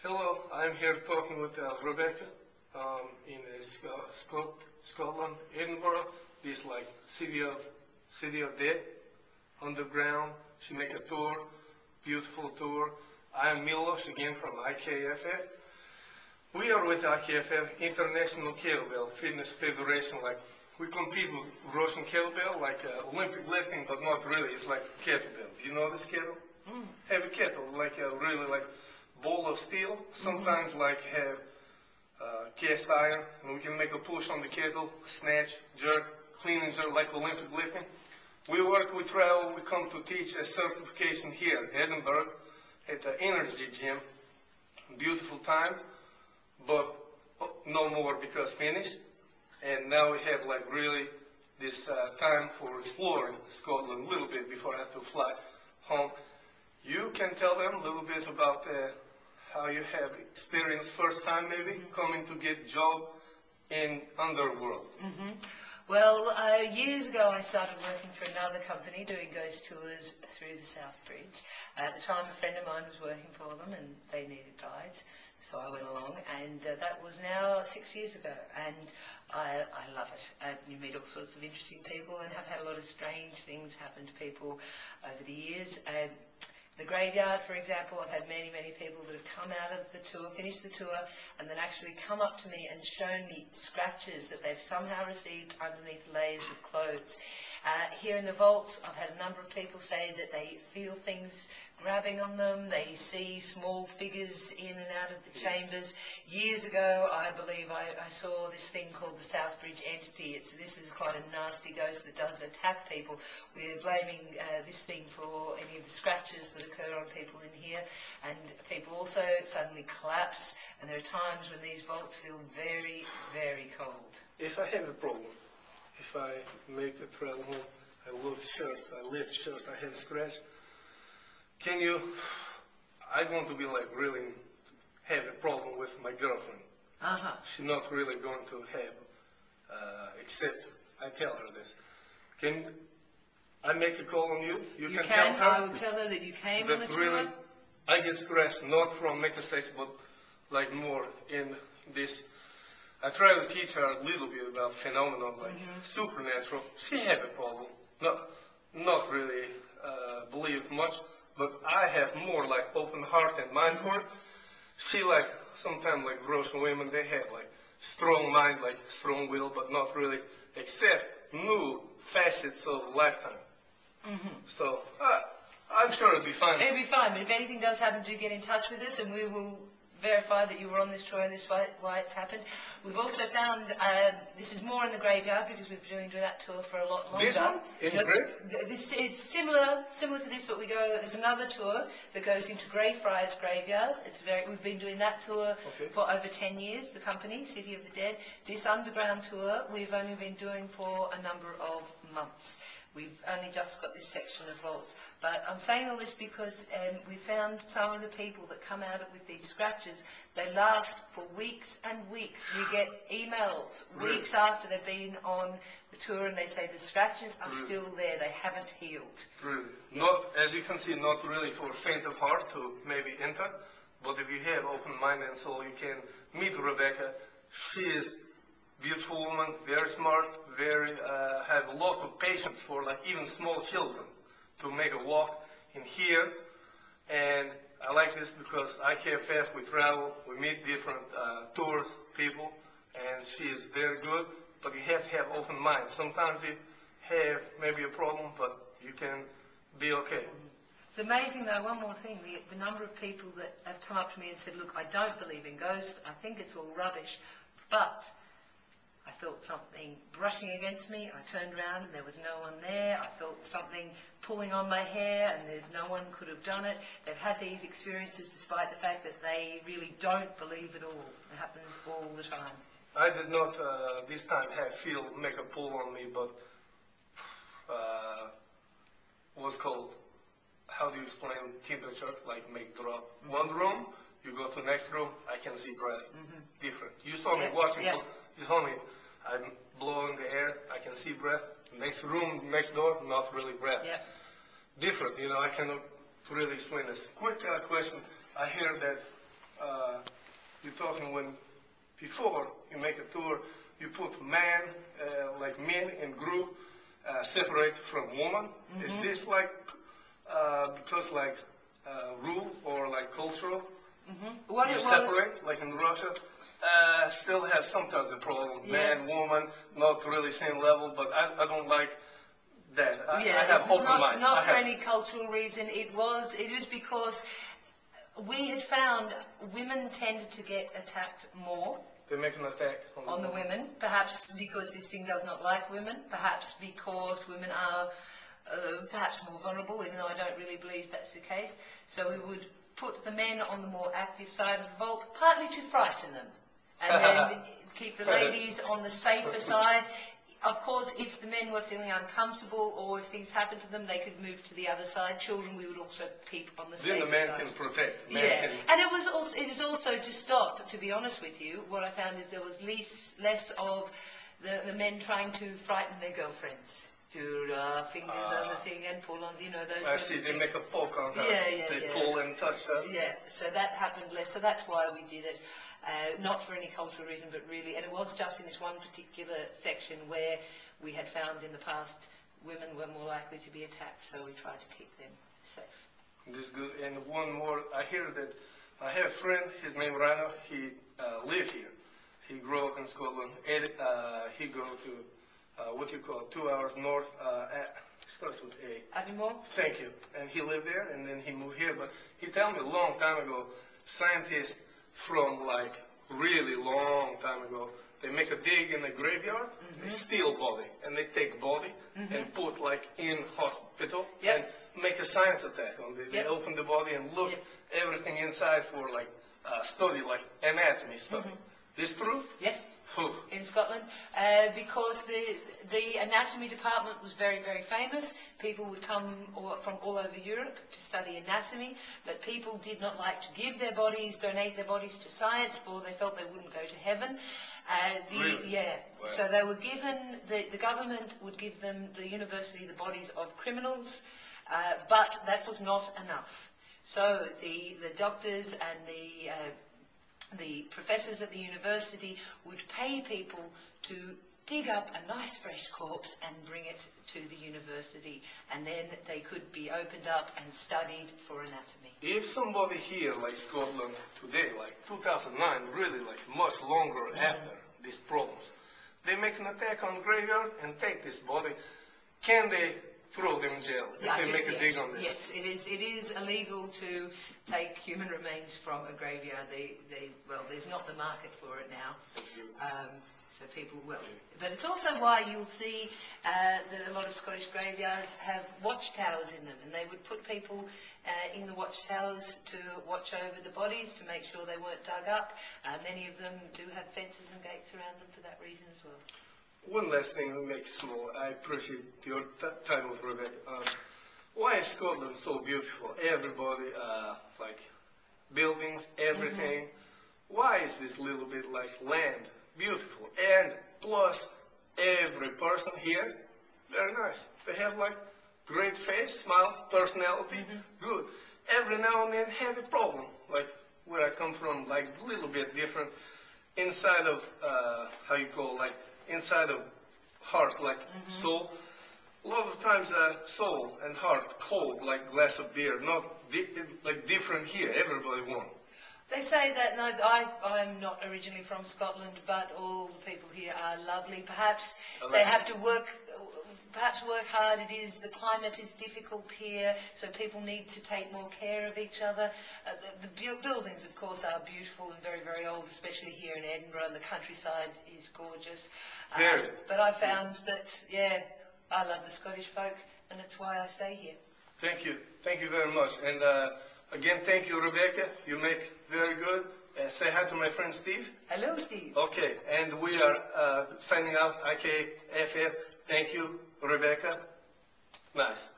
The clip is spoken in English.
Hello, I'm here talking with Rebecca in Scotland, Edinburgh. This like city of dead, underground. She make a tour, beautiful tour. I am Milosh again from IKFF. We are with IKFF, International Kettlebell Fitness Federation. Like we compete with Russian kettlebell, like Olympic lifting, but not really. It's like kettlebell. Do you know this kettle? Heavy kettle, like a really like ball of steel. Sometimes like have cast iron, and we can make a push on the kettle, snatch, jerk, clean and jerk like Olympic lifting. We work, we travel, we come to teach a certification here in Edinburgh at the Energy Gym. Beautiful time, but no more because finished. And now we have like really this time for exploring Scotland a little bit before I have to fly home. You can tell them a little bit about how you have experienced first time maybe coming to get job in underworld. Well, years ago I started working for another company doing ghost tours through the South Bridge. At the time a friend of mine was working for them and they needed guides, so I went along, and that was now 6 years ago, and I love it. You meet all sorts of interesting people and have had a lot of strange things happen to people over the years. The graveyard, for example, I've had many people that have come out of the tour, finished the tour, and then actually come up to me and shown me scratches that they've somehow received underneath layers of clothes. Here in the vaults, I've had a number of people say that they feel things grabbing on them, they see small figures in and out of the chambers. Years ago, I believe I saw this thing called the Southbridge entity. This is quite a nasty ghost that does attack people. We're blaming this thing for any of the scratches that occur on people in here, and people also suddenly collapse, and there are times when these vaults feel very cold. If I have a problem, if I make a travel home, I lift shirt, I have a scratch, I want to be like really have a problem with my girlfriend. She's not really going to have, except I tell her this. Can I make a call on you? You can tell her? I will tell her that you came on the tour. Really, I get scratched not from make a sex, but like more in this. I try to teach her a little bit about phenomenon like supernatural. She have a problem, not really believe much, but I have more like open heart and mind for it. She like sometimes like Russian women, they have like strong mind, like strong will, but not really accept new facets of lifetime. So I'm sure it'll be fine. It'll be fine, but if anything does happen, do get in touch with us and we will verify that you were on this tour and this is why it's happened. We've also found, this is more in the graveyard because we've been doing that tour for a lot longer. This one? In the grave? It's similar to this, but there's another tour that goes into Greyfriars Graveyard. We've been doing that tour for over 10 years, the company, City of the Dead. This underground tour we've only been doing for a number of months. We've only just got this section of vaults. But I'm saying all this because we found some of the people that come out with these scratches, they last for weeks and weeks. We get emails weeks after they've been on the tour and they say the scratches are still there, they haven't healed. Really? Not, as you can see, not really for faint of heart to maybe enter, but if you have open mind and soul, you can meet Rebecca. She is beautiful woman, very smart, have a lot of patience for like even small children to make a walk in here. And I like this because IKFF, we travel, we meet different tours, people, and she is very good, but you have to have open mind. Sometimes you have maybe a problem, but you can be okay. It's amazing though, one more thing, the number of people that have come up to me and said, look, I don't believe in ghosts, I think it's all rubbish, but I felt something brushing against me. I turned around and there was no one there. I felt something pulling on my hair and no one could have done it. They've had these experiences despite the fact that they really don't believe at all. It happens all the time. I did not this time make a pull on me, but was called, how do you explain temperature, like make drop. One room, you go to next room, I can see breath. Different. You saw me watching. You told me I'm blowing the air, I can see breath. Next room, next door, not really breath. Different, I cannot really explain this. Quick question, I hear that you're talking when, before you make a tour, you put man, like men in group, separate from woman. Is this like, because like rule or like cultural? What You it was, separate, like in Russia, still have sometimes a problem. Yeah. Man, woman, not really same level, but I don't like that. I have it was open mind. not I for have, any cultural reason. It was because we had found women tended to get attacked more they make an attack on the women, perhaps because this thing does not like women, perhaps because women are perhaps more vulnerable, even though I don't really believe that's the case. So we would put the men on the more active side of the vault, partly to frighten them, and then keep the ladies on the safer side. Of course, if the men were feeling uncomfortable or if things happened to them, they could move to the other side. Children, we would also keep on the safer then the man side. can protect. Man Yeah, can, and it is also to stop, to be honest with you, what I found is there was less of the men trying to frighten their girlfriends. Do fingers on the thing and pull on, you know, those I sorts see, of they things. make a poke on her. Yeah, they yeah. pull and touch her. Yeah, so that happened less. So that's why we did it. Not for any cultural reason, but really, and it was just in this one particular section where we had found in the past women were more likely to be attacked, so we tried to keep them safe. This is good. And one more, I hear that I have a friend, his name Rano, he lived here. He grew up in Scotland. He go to, what you call, 2 hours north, starts with A. Aviemore? Thank you. And he lived there, and then he moved here. But he told me a long time ago, scientists from like really long time ago, they make a dig in a graveyard, they steal body, and they take body and put like in hospital and make a science attack on it. They open the body and look everything inside for like study, like anatomy stuff. This true? Yes. Who? In Scotland, because the anatomy department was very, very famous. People would come from all over Europe to study anatomy, but people did not like to give their bodies, donate their bodies to science, for they felt they wouldn't go to heaven. Really? Yeah. Wow. So they were given, the government would give them, the university, the bodies of criminals, but that was not enough. So the doctors and the professors at the university would pay people to dig up a nice fresh corpse and bring it to the university, and then they could be opened up and studied for anatomy. If somebody here, like Scotland today, like 2009, really like much longer after these problems, they make an attack on graveyard and take this body, can they throw them in jail if they make a dig on this? Yes, it is illegal to take human remains from a graveyard. Well, there's not the market for it now. So people will. But it's also why you'll see that a lot of Scottish graveyards have watchtowers in them, and they would put people in the watchtowers to watch over the bodies to make sure they weren't dug up. Many of them do have fences and gates around them for that reason as well. One last thing to make small. I appreciate your time with Rebecca. Why is Scotland so beautiful? Everybody, like buildings, everything. Why is this little bit like land beautiful? And plus, every person here, very nice. They have like great face, smile, personality, good. Every now and then have a problem, like where I come from, like a little bit different. Inside of, how you call, like inside of heart, like soul. A lot of times soul and heart cold, like glass of beer, not like different here, everybody one. They say that, no, I'm not originally from Scotland, but all the people here are lovely. Perhaps they have to work hard. The climate is difficult here, so people need to take more care of each other. The buildings, of course, are beautiful and very, very old, especially here in Edinburgh, and the countryside is gorgeous. But I found that, I love the Scottish folk, and that's why I stay here. Thank you. Thank you very much. And again, thank you, Rebecca. You make very good. Say hi to my friend Steve. Hello, Steve. Okay, and we are signing out, IKFF. Thank you, Rebecca. Nice.